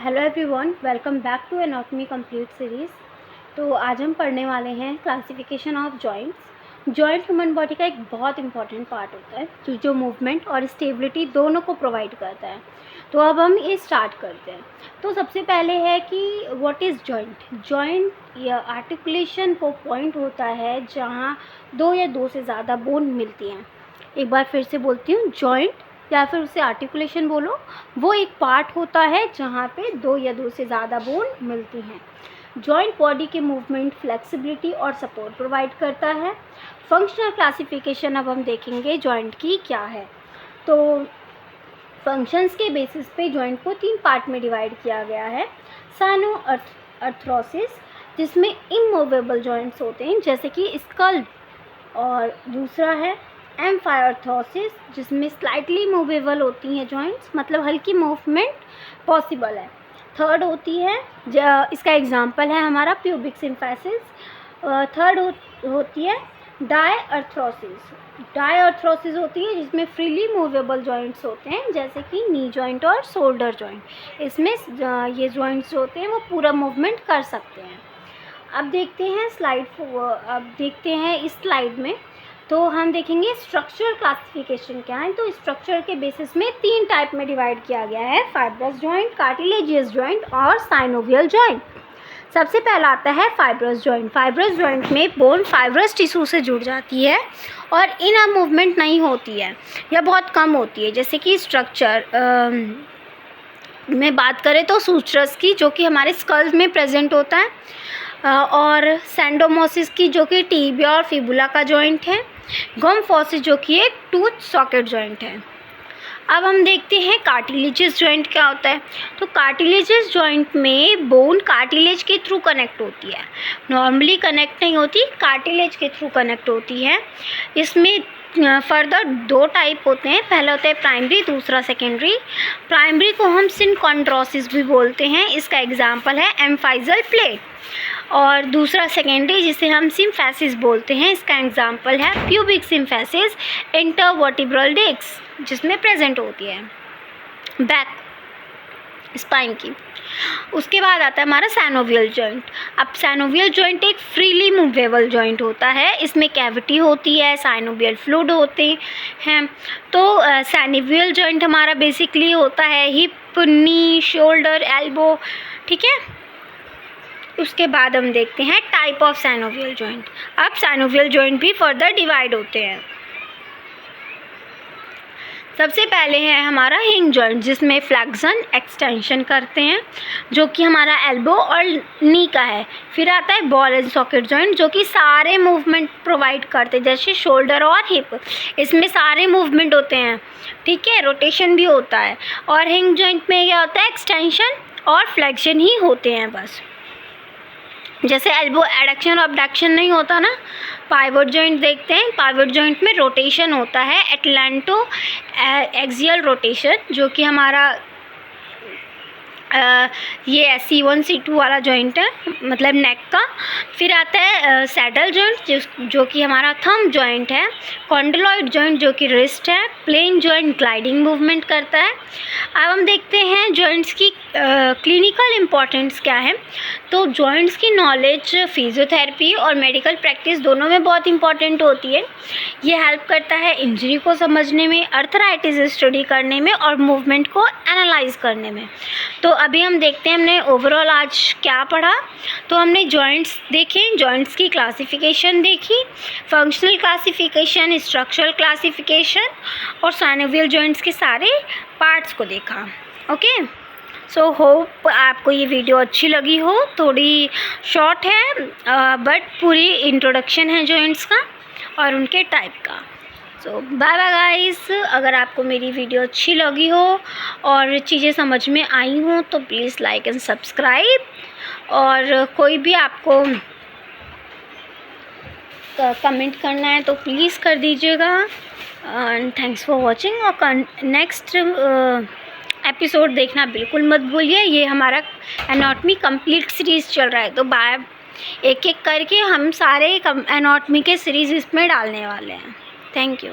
Hello everyone, welcome back to anatomy complete series. तो आज हम पढ़ने वाले हैं classification of joints. Joint human body का एक बहुत इंपॉर्टेंट पार्ट होता है जो मूवमेंट और स्टेबिलिटी दोनों को प्रोवाइड करता है। तो अब हम ये स्टार्ट करते हैं। तो सबसे पहले है कि व्हाट इज़ जॉइंट। जॉइंट या आर्टिकुलेशन वो पॉइंट होता है जहाँ दो या दो से ज़्यादा बोन मिलती हैं। एक बार फिर से बोलती हूँ, जॉइंट या फिर उसे आर्टिकुलेशन बोलो, वो एक पार्ट होता है जहाँ पे दो या दो से ज़्यादा बोन मिलती हैं। जॉइंट बॉडी के मूवमेंट, फ्लेक्सिबिलिटी और सपोर्ट प्रोवाइड करता है। फंक्शनल क्लासिफिकेशन अब हम देखेंगे जॉइंट की क्या है। तो फंक्शंस के बेसिस पे जॉइंट को 3 पार्ट में डिवाइड किया गया है। साइनो अर्थरोसिस, जिसमें इमूवेबल जॉइंट्स होते हैं जैसे कि स्कल, और दूसरा है एम्फायरथ्रोसिस, जिसमें स्लाइटली मूवेबल होती हैं जॉइंट्स, मतलब हल्की मूवमेंट पॉसिबल है। थर्ड होती है, इसका एग्जांपल है हमारा प्यूबिक सिम्फाइसिस। थर्ड होती है डायअर्थ्रोसिस। डायअर्थ्रोसिस होती है जिसमें फ्रीली मूवेबल जॉइंट्स होते हैं जैसे कि नी जॉइंट और शोल्डर जॉइंट। इसमें ये जॉइंट्स होते हैं वो पूरा मूवमेंट कर सकते हैं। अब देखते हैं इस स्लाइड में। तो हम देखेंगे स्ट्रक्चरल क्लासिफिकेशन क्या है। तो स्ट्रक्चर के बेसिस में 3 टाइप में डिवाइड किया गया है: फाइब्रस जॉइंट, कार्टिलेजियस जॉइंट और साइनोवियल जॉइंट। सबसे पहला आता है फाइब्रस जॉइंट। फाइब्रस जॉइंट में बोन फाइब्रस टिश्यू से जुड़ जाती है और इनर मूवमेंट नहीं होती है या बहुत कम होती है। जैसे कि स्ट्रक्चर में बात करें तो सूट्रस की, जो कि हमारे स्कल्स में प्रेजेंट होता है, और सैंडोमोसिस की, जो कि टीबिया और फिबुला का जॉइंट है। गम्फोसिस, जो कि एक टूथ सॉकेट जॉइंट है। अब हम देखते हैं कार्टिलेजियस जॉइंट क्या होता है। तो कार्टिलेजियस जॉइंट में बोन कार्टिलेज के थ्रू कनेक्ट होती है, नॉर्मली कनेक्ट नहीं होती, कार्टिलेज के थ्रू कनेक्ट होती है। इसमें फर्दर 2 टाइप होते हैं। पहला होता है प्राइमरी, दूसरा सेकेंडरी। प्राइमरी को हम सिनकॉन्ड्रोसिस भी बोलते हैं, इसका एग्जाम्पल है एम्फाइजल प्लेट। और दूसरा सेकेंडरी, जिसे हम सिम्फेसिस बोलते हैं, इसका एग्जाम्पल है प्यूबिक सिम्फेसिस इंटरवर्टिब्रल डिस्क, जिसमें प्रेजेंट होती है बैक स्पाइन की। उसके बाद आता है हमारा सैनोवियल जॉइंट। अब सैनोवियल जॉइंट एक फ्रीली मूवेबल जॉइंट होता है। इसमें कैविटी होती है, साइनोवियल फ्लूइड होते हैं। तो सैनोवियल जॉइंट हमारा बेसिकली होता है हिप, नी, शोल्डर, एल्बो, ठीक है। उसके बाद हम देखते हैं टाइप ऑफ साइनोवियल जॉइंट। अब साइनोवियल जॉइंट भी फर्दर डिवाइड होते हैं। सबसे पहले है हमारा हिंग जॉइंट, जिसमें फ्लेक्शन एक्सटेंशन करते हैं, जो कि हमारा एल्बो और नी का है। फिर आता है बॉल एंड सॉकेट जॉइंट, जो कि सारे मूवमेंट प्रोवाइड करते हैं, जैसे शोल्डर और हिप, इसमें सारे मूवमेंट होते हैं, ठीक है, रोटेशन भी होता है। और हिंग जॉइंट में क्या होता है, एक्सटेंशन और फ्लेक्शन ही होते हैं बस। जैसे एल्बो एडक्शन और अबडक्शन नहीं होता ना। पाइवट जॉइंट देखते हैं। पाइवट जॉइंट में रोटेशन होता है, एटलांटो एक्सियल रोटेशन, जो कि हमारा ये C1 C2 वाला जॉइंट है, मतलब नेक का। फिर आता है सैडल जॉइंट, जो कि हमारा थंब जॉइंट है। कॉन्डोलॉइड जॉइंट, जो कि रिस्ट है। प्लेन जॉइंट ग्लाइडिंग मूवमेंट करता है। अब हम देखते हैं जॉइंट्स की क्लिनिकल इम्पोर्टेंस क्या है। तो जॉइंट्स की नॉलेज फिजियोथेरेपी और मेडिकल प्रैक्टिस दोनों में बहुत इंपॉर्टेंट होती है। ये हेल्प करता है इंजरी को समझने में, अर्थराइटिस स्टडी करने में और मूवमेंट को एनालाइज करने में। तो अभी हम देखते हैं हमने ओवरऑल आज क्या पढ़ा। तो हमने जॉइंट्स देखे, जॉइंट्स की क्लासिफिकेशन देखी, फंक्शनल क्लासिफिकेशन, स्ट्रक्चरल क्लासिफिकेशन और साइनोवियल जॉइंट्स के सारे पार्ट्स को देखा। ओके, सो होप आपको ये वीडियो अच्छी लगी हो। थोड़ी शॉर्ट है बट पूरी इंट्रोडक्शन है जॉइंट्स का और उनके टाइप का। सो बाय बाय गाइस। अगर आपको मेरी वीडियो अच्छी लगी हो और चीज़ें समझ में आई हों तो प्लीज़ लाइक एंड सब्सक्राइब, और कोई भी आपको कमेंट करना है तो प्लीज़ कर दीजिएगा। And thanks for watching. और नेक्स्ट एपिसोड देखना बिल्कुल मत भूलिए। ये हमारा एनाटॉमी कंप्लीट सीरीज़ चल रहा है, तो बाय एक एक करके हम सारे एनाटॉमी के सीरीज़ इसमें डालने वाले हैं। Thank you.